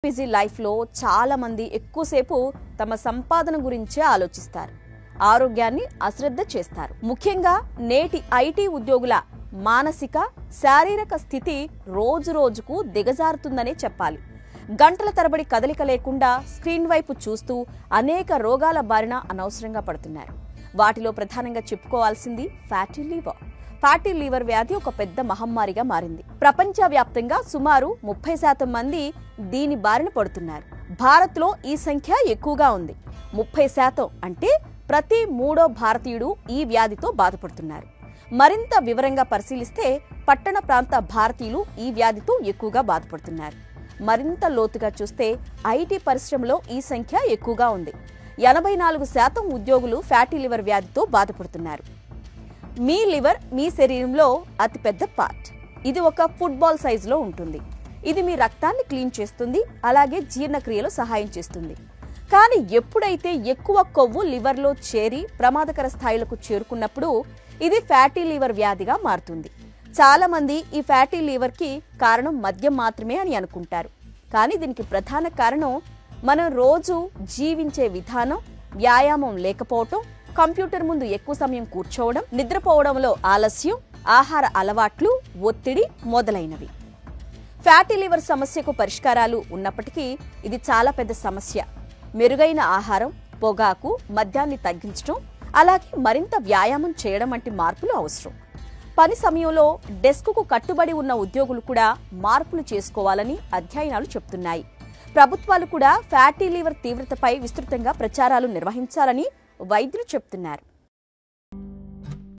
Busy లైఫ్లో చాలా మంది ఎక్కువసేపు తమ సంపాదన గురించే ఆలోచిస్తారు. ఆరోగ్యాన్ని అశ్రద్ధ చేస్తారు. ముఖ్యంగా నేటి ఐటీ ఉద్యోగుల మానసిక శారీరక స్థితి రోజు రోజుకు దిగజారుతుందనే చెప్పాలి. గంటల తరబడి కదలిక లేకుండా స్క్రీన్ వైపు చూస్తూ అనేక రోగాల బారిన అనవసరంగా పడుతున్నారు. వాటిలో ప్రధానంగా చెప్పుకోవాల్సింది ఫ్యాటీ లివర్. ఫ్యాటీ లివర్ వ్యాధి ఒక పెద్ద మహమ్మారిగా మారింది. ప్రపంచవ్యాప్తంగా సుమారు 30% మంది దీని బారిన పడుతున్నారు. భారత్లో ఈ సంఖ్య ఎక్కువగా ఉంది. 30% అంటే ప్రతి 3వ భారతీయుడు ఈ వ్యాధితో బాధపడుతున్నారు. మరింత వివరంగా పరిశీలిస్తే పట్టణ ప్రాంత భారతీయులు ఈ వ్యాధితో ఎక్కువగా బాధపడుతున్నారు. మరింత లోతుగా చూస్తే ఐటీ పరిశ్రమలో ఈ సంఖ్య ఎక్కువగా ఉంది. 84% ఉద్యోగులు ఫ్యాటీ లివర్ వ్యాధితో బాధపడుతున్నారు. మీ లివర్ మీ శరీరంలో అతిపెద్ద పార్ట్. ఇది ఒక ఫుట్బాల్ సైజులో ఉంటుంది. ఇది మీ రక్తాన్ని క్లీన్ చేస్తుంది, అలాగే జీర్ణక్రియలో సహాయం చేస్తుంది. కానీ ఎప్పుడైతే ఎక్కువ కొవ్వు లివర్లో చేరి ప్రమాదకర స్థాయిలకు చేరుకున్నప్పుడు ఇది ఫ్యాటీ లివర్ వ్యాధిగా మారుతుంది. చాలా మంది ఈ ఫ్యాటీ లివర్కి కారణం మద్యం మాత్రమే అని అనుకుంటారు. కానీ దీనికి ప్రధాన కారణం మనం రోజు జీవించే విధానం, వ్యాయామం లేకపోవటం, కంప్యూటర్ ముందు ఎక్కువ సమయం కూర్చోవడం, నిద్రపోవడంలో ఆలస్యం, ఆహార అలవాట్లు, ఒత్తిడి మొదలైనవి. ఫ్యాటీ లివర్ సమస్యకు పరిష్కారాలు ఉన్నప్పటికీ ఇది చాలా పెద్ద సమస్య. మెరుగైన ఆహారం, పొగాకు, మద్యాన్ని తగ్గించడం, అలాగే మరింత వ్యాయామం చేయడం వంటి మార్పులు అవసరం. పని సమయంలో డెస్క్కు కట్టుబడి ఉన్న ఉద్యోగులు కూడా మార్పులు చేసుకోవాలని అధ్యయనాలు చెబుతున్నాయి. ప్రభుత్వాలు కూడా ఫ్యాటీ లివర్ తీవ్రతపై విస్తృతంగా ప్రచారాలు నిర్వహించాలని వైద్యులు చెబుతున్నారు.